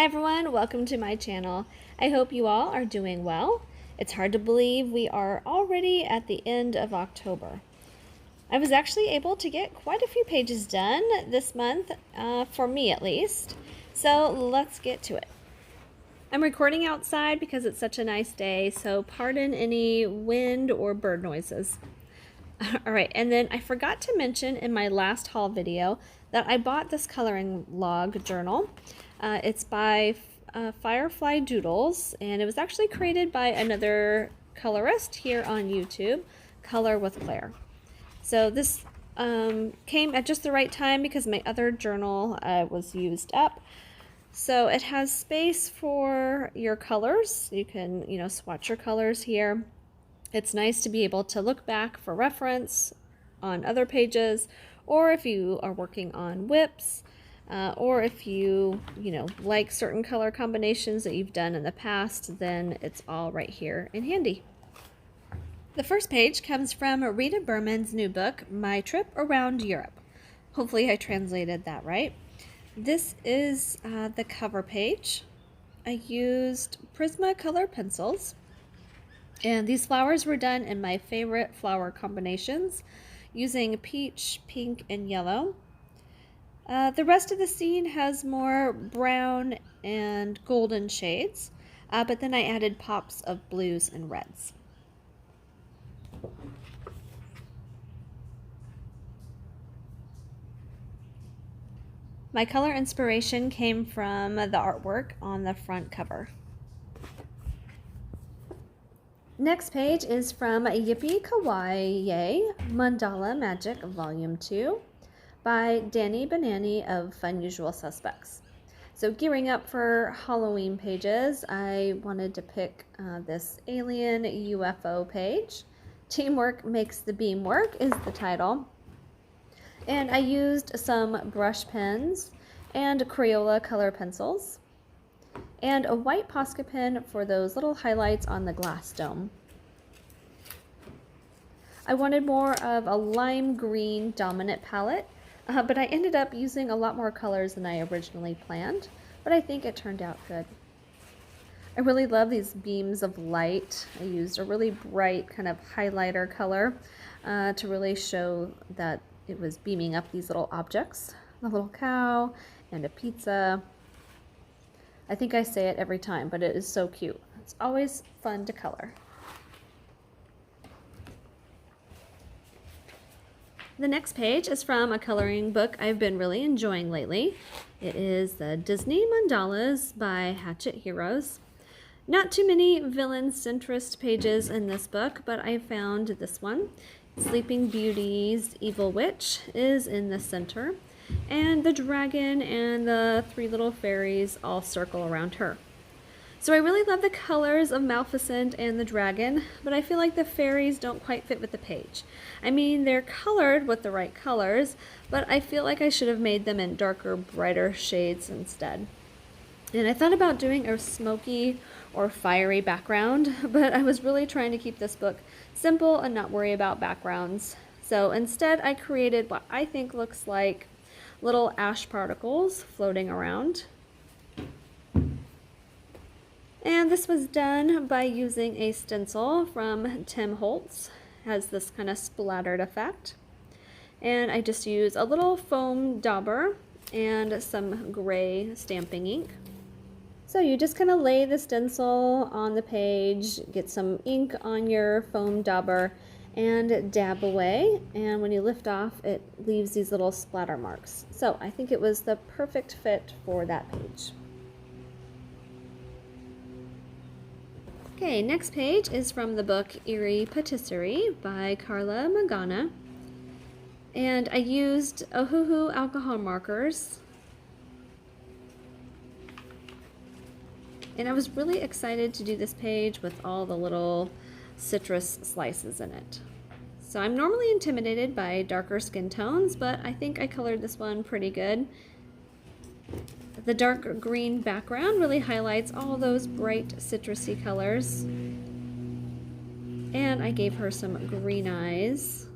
everyone, welcome to my channel. I hope you all are doing well. It's hard to believe we are already at the end of October. I was actually able to get quite a few pages done this month, for me at least, so let's get to it. I'm recording outside because it's such a nice day, so pardon any wind or bird noises. Alright, and then I forgot to mention in my last haul video that I bought this coloring log journal. It's by Firefly Doodles, and it was actually created by another colorist here on YouTube, Color with Claire. So this came at just the right time because my other journal was used up. So it has space for your colors. You can, swatch your colors here. It's nice to be able to look back for reference on other pages, or if you are working on whips, or if you, like certain color combinations that you've done in the past, then it's all right here and handy. The first page comes from Rita Berman's new book, My Trip Around Europe. Hopefully I translated that right. This is the cover page. I used Prismacolor pencils, and these flowers were done in my favorite flower combinations using peach, pink, and yellow. The rest of the scene has more brown and golden shades, but then I added pops of blues and reds. My color inspiration came from the artwork on the front cover. Next page is from Yippee Kawaii Mandala Magic Volume 2 by Danny Banani of Unusual Suspects. So gearing up for Halloween pages, I wanted to pick this alien UFO page. Teamwork Makes the Beam Work is the title. And I used some brush pens and Crayola color pencils, and a white Posca pen for those little highlights on the glass dome. I wanted more of a lime green dominant palette, but I ended up using a lot more colors than I originally planned, but I think it turned out good. I really love these beams of light. I used a really bright kind of highlighter color to really show that it was beaming up these little objects. A little cow and a pizza. I think I say it every time, but it is so cute. It's always fun to color. The next page is from a coloring book I've been really enjoying lately. It is the Disney Mandalas by Hatchet Heroes. Not too many villain centrist pages in this book, but I found this one. Sleeping Beauty's Evil Witch is in the center, and the dragon and the three little fairies all circle around her. So I really love the colors of Maleficent and the dragon, but I feel like the fairies don't quite fit with the page. I mean, they're colored with the right colors, but I feel like I should have made them in darker, brighter shades instead. And I thought about doing a smoky or fiery background, but I was really trying to keep this book simple and not worry about backgrounds. So instead I created what I think looks like little ash particles floating around. And this was done by using a stencil from Tim Holtz. It has this kind of splattered effect. And I just use a little foam dauber and some gray stamping ink. So you just kind of lay the stencil on the page, get some ink on your foam dauber, and dab away. And when you lift off, it leaves these little splatter marks. So I think it was the perfect fit for that page. Okay, next page is from the book Eerie Patisserie by Carla Magana. And I used Ohuhu alcohol markers. And I was really excited to do this page with all the little citrus slices in it. So I'm normally intimidated by darker skin tones, but I think I colored this one pretty good. The dark green background really highlights all those bright citrusy colors. And I gave her some green eyes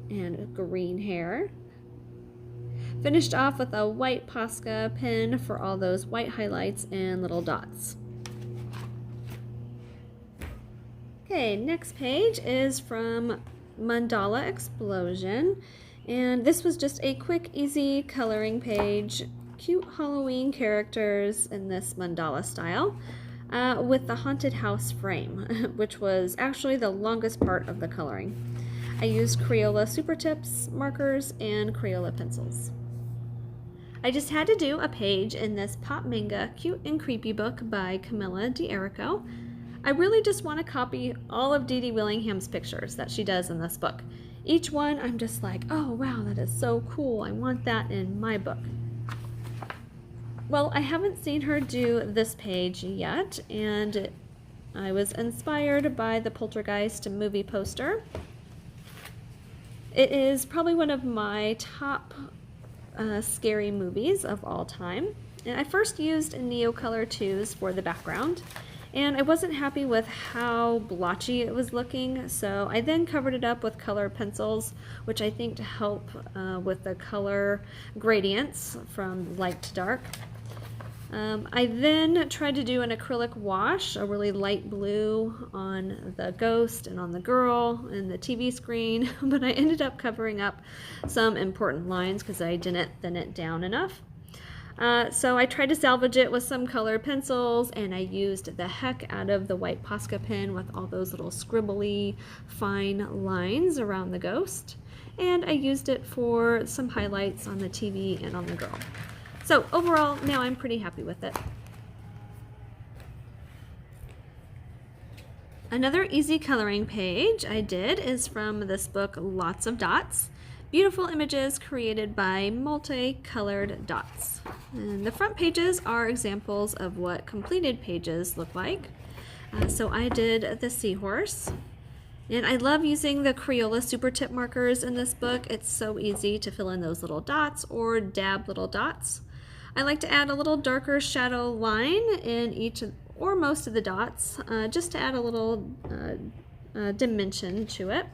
and green hair. Finished off with a white Posca pen for all those white highlights and little dots. Okay, next page is from Mandala Explosion, and this was just a quick, easy coloring page, cute Halloween characters in this mandala style, with the haunted house frame, which was actually the longest part of the coloring. I used Crayola Super Tips markers and Crayola pencils. I just had to do a page in this pop manga cute and creepy book by Camilla D'Erico. I really just want to copy all of Dee Dee Willingham's pictures that she does in this book. Each one I'm just like, oh wow, that is so cool. I want that in my book. Well, I haven't seen her do this page yet, and I was inspired by the Poltergeist movie poster. It is probably one of my top scary movies of all time. And I first used Neocolor 2s for the background, and I wasn't happy with how blotchy it was looking, so I then covered it up with color pencils, which I think to help with the color gradients from light to dark. I then tried to do an acrylic wash, a really light blue on the ghost and on the girl and the TV screen, but I ended up covering up some important lines because I didn't thin it down enough. So I tried to salvage it with some colored pencils, and I used the heck out of the white Posca pen with all those little scribbly fine lines around the ghost, and I used it for some highlights on the TV and on the girl. So overall, now I'm pretty happy with it. Another easy coloring page I did is from this book, Lots of Dots. Beautiful images created by multicolored dots. And the front pages are examples of what completed pages look like. So I did the seahorse. And I love using the Crayola Super Tip markers in this book. It's so easy to fill in those little dots or dab little dots. I like to add a little darker shadow line in each or most of the dots, just to add a little dimension to it.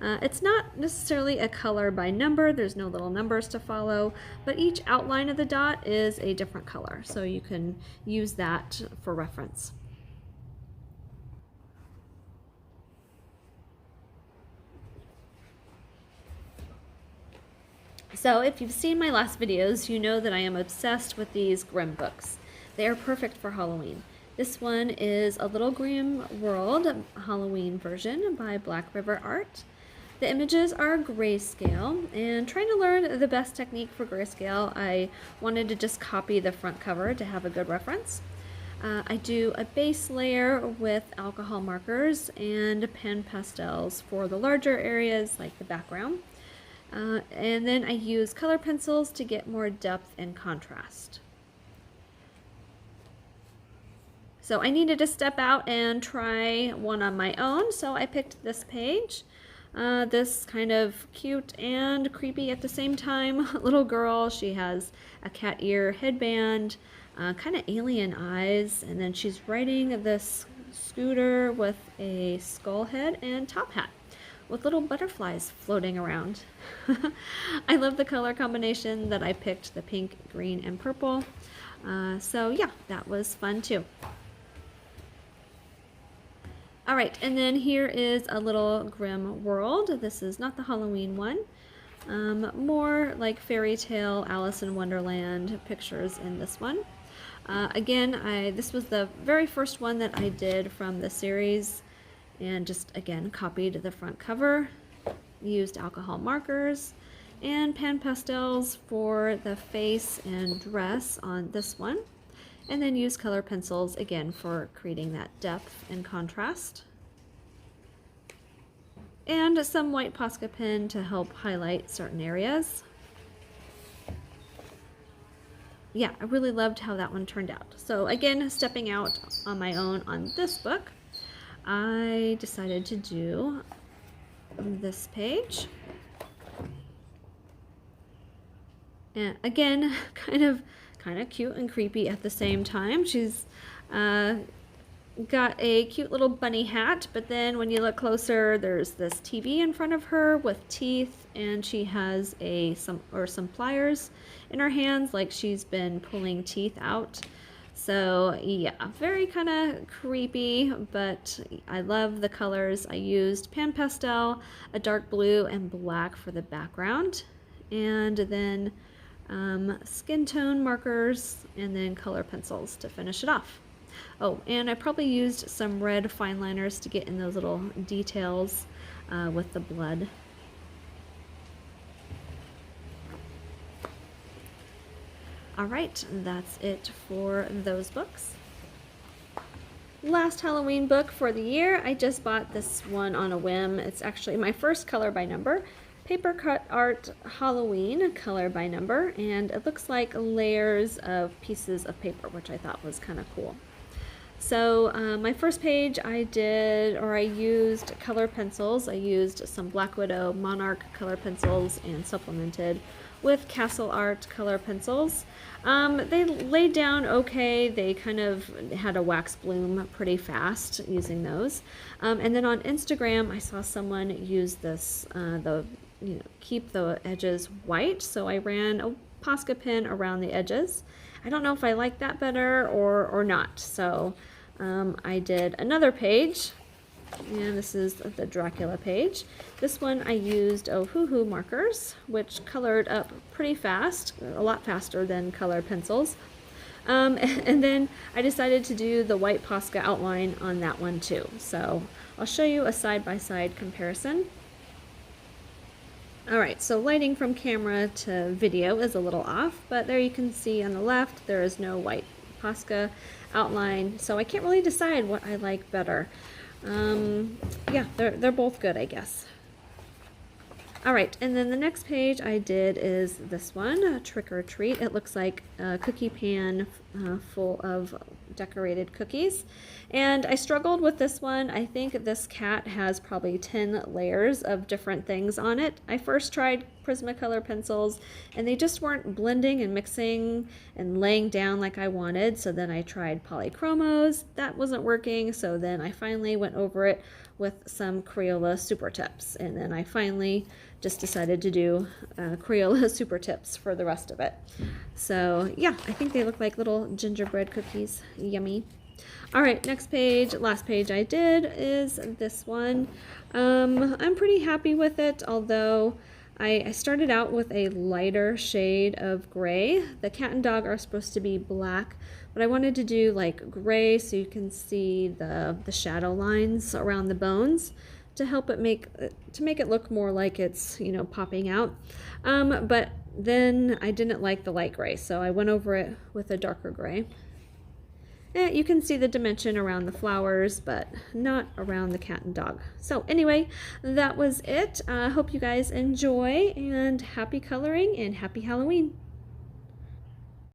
It's not necessarily a color by number, there's no little numbers to follow, but each outline of the dot is a different color, so you can use that for reference. So if you've seen my last videos, you know that I am obsessed with these Grimm books. They are perfect for Halloween. This one is A Little Grimm World Halloween version by Black River Art. The images are grayscale, and trying to learn the best technique for grayscale, I wanted to just copy the front cover to have a good reference. I do a base layer with alcohol markers and pen pastels for the larger areas like the background. And then I use color pencils to get more depth and contrast. So I needed to step out and try one on my own, so I picked this page. This kind of cute and creepy at the same time little girl. She has a cat ear headband, kind of alien eyes, and then she's riding this scooter with a skull head and top hat with little butterflies floating around. I love the color combination that I picked, the pink, green, and purple. So yeah, that was fun too. All right, and then here is A Little Grimm World. This is not the Halloween one. More like fairy tale, Alice in Wonderland pictures in this one. Again, this was the very first one that I did from the series, and just again copied the front cover, used alcohol markers and pan pastels for the face and dress on this one, and then use color pencils again for creating that depth and contrast, and some white Posca pen to help highlight certain areas. Yeah, I really loved how that one turned out. So again, stepping out on my own on this book, I decided to do this page. And again, kind of cute and creepy at the same time. She's got a cute little bunny hat, but then when you look closer, there's this TV in front of her with teeth, and she has some pliers in her hands, like she's been pulling teeth out. So yeah, very kind of creepy, but I love the colors. I used pan pastel, a dark blue, and black for the background, and then skin tone markers, and then color pencils to finish it off. Oh, and I probably used some red fine liners to get in those little details with the blood. All right, that's it for those books. Last Halloween book for the year. I just bought this one on a whim. It's actually my first color by number. Paper Cut Art Halloween color by number, and it looks like layers of pieces of paper, which I thought was kind of cool. So my first page I used color pencils. I used some Black Widow Monarch color pencils and supplemented with Castle Art color pencils. They laid down okay. They kind of had a wax bloom pretty fast using those. And then on Instagram I saw someone use this, keep the edges white. So I ran a Posca pen around the edges. I don't know if I like that better or not. So I did another page, and this is the Dracula page. This one I used Ohuhu markers, which colored up pretty fast, a lot faster than colored pencils. And then I decided to do the white Posca outline on that one too. So I'll show you a side-by-side comparison. Alright, so lighting from camera to video is a little off, but there you can see on the left there is no white Posca outline, so I can't really decide what I like better. Yeah, they're both good, I guess. Alright, and then the next page I did is this one, Trick or Treat. It looks like a cookie pan full of decorated cookies. And I struggled with this one. I think this cat has probably 10 layers of different things on it. I first tried Prismacolor pencils, and they just weren't blending and mixing and laying down like I wanted. So then I tried polychromos. That wasn't working. So then I finally went over it with some Crayola Super Tips. And then I finally just decided to do Crayola Super Tips for the rest of it. So yeah, I think they look like little gingerbread cookies. Yummy. All right, next page, last page I did is this one. I'm pretty happy with it, although I started out with a lighter shade of gray. The cat and dog are supposed to be black, but I wanted to do like gray so you can see the shadow lines around the bones to help it make it look more like it's, you know, popping out. But then I didn't like the light gray, so I went over it with a darker gray. You can see the dimension around the flowers, but not around the cat and dog. So anyway, that was it. I hope you guys enjoy, and happy coloring and happy Halloween.